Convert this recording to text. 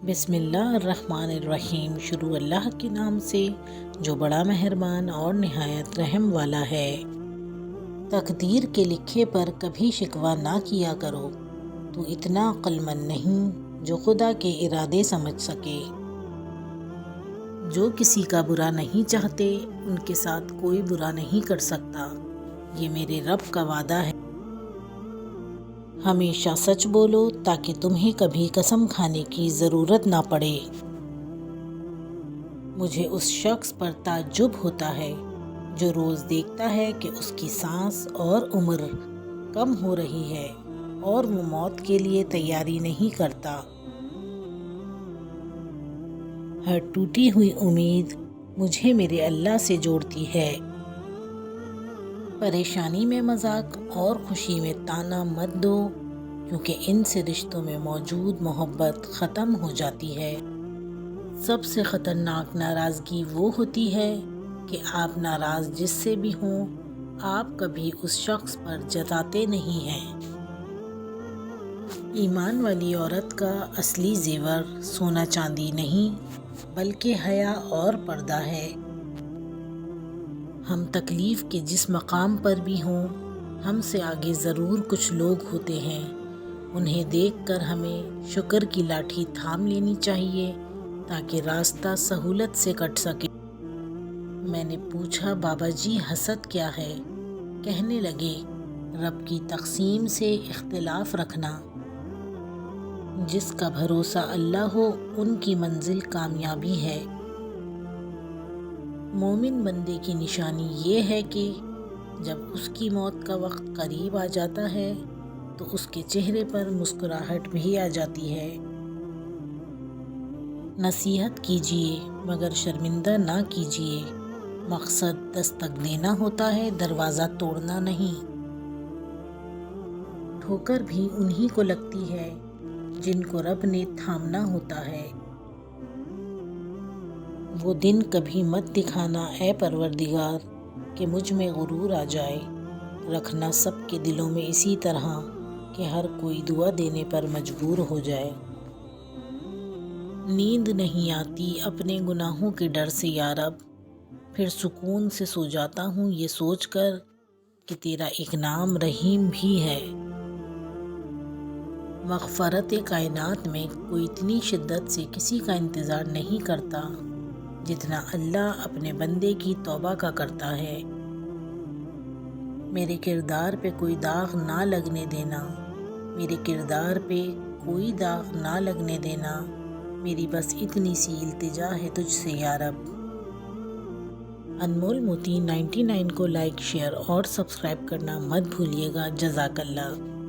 بسم اللہ الرحمن الرحیم۔ شروع اللہ کے نام سے جو بڑا مہربان اور نہایت رحم والا ہے۔ تقدیر کے لکھے پر کبھی شکوہ نہ کیا کرو، تو اتنا عقل مند نہیں جو خدا کے ارادے سمجھ سکے۔ جو کسی کا برا نہیں چاہتے ان کے ساتھ کوئی برا نہیں کر سکتا، یہ میرے رب کا وعدہ ہے۔ ہمیشہ سچ بولو تاکہ تمہیں کبھی قسم کھانے کی ضرورت نہ پڑے۔ مجھے اس شخص پر تعجب ہوتا ہے جو روز دیکھتا ہے کہ اس کی سانس اور عمر کم ہو رہی ہے اور وہ موت کے لیے تیاری نہیں کرتا۔ ہر ٹوٹی ہوئی امید مجھے میرے اللہ سے جوڑتی ہے۔ پریشانی میں مذاق اور خوشی میں طعنہ مت دو، کیونکہ ان سے رشتوں میں موجود محبت ختم ہو جاتی ہے۔ سب سے خطرناک ناراضگی وہ ہوتی ہے کہ آپ ناراض جس سے بھی ہوں، آپ کبھی اس شخص پر جتاتے نہیں ہیں۔ ایمان والی عورت کا اصلی زیور سونا چاندی نہیں بلکہ حیا اور پردہ ہے۔ ہم تکلیف کے جس مقام پر بھی ہوں، ہم سے آگے ضرور کچھ لوگ ہوتے ہیں۔ انہیں دیکھ کر ہمیں شکر کی لاٹھی تھام لینی چاہیے تاکہ راستہ سہولت سے کٹ سکے۔ میں نے پوچھا، بابا جی حسد کیا ہے؟ کہنے لگے، رب کی تقسیم سے اختلاف رکھنا۔ جس کا بھروسہ اللہ ہو ان کی منزل کامیابی ہے۔ مومن بندے کی نشانی یہ ہے کہ جب اس کی موت کا وقت قریب آ جاتا ہے تو اس کے چہرے پر مسکراہٹ بھی آ جاتی ہے۔ نصیحت کیجیے مگر شرمندہ نہ کیجیے۔ مقصد دستک دینا ہوتا ہے، دروازہ توڑنا نہیں۔ ٹھوکر بھی انہی کو لگتی ہے جن کو رب نے تھامنا ہوتا ہے۔ وہ دن کبھی مت دکھانا اے پروردگار کہ مجھ میں غرور آ جائے۔ رکھنا سب کے دلوں میں اسی طرح کہ ہر کوئی دعا دینے پر مجبور ہو جائے۔ نیند نہیں آتی اپنے گناہوں کے ڈر سے یا رب، پھر سکون سے سو جاتا ہوں یہ سوچ کر کہ تیرا ایک نام رحیم بھی ہے۔ مغفرت کائنات میں کوئی اتنی شدت سے کسی کا انتظار نہیں کرتا جتنا اللہ اپنے بندے کی توبہ کا کرتا ہے۔ میرے کردار پہ کوئی داغ نہ لگنے دینا، میرے کردار پہ کوئی داغ نہ لگنے دینا، میری بس اتنی سی التجا ہے تجھ سے یا رب۔ انمول موتی 99 کو لائک، شیئر اور سبسکرائب کرنا مت بھولیے گا۔ جزاک اللہ۔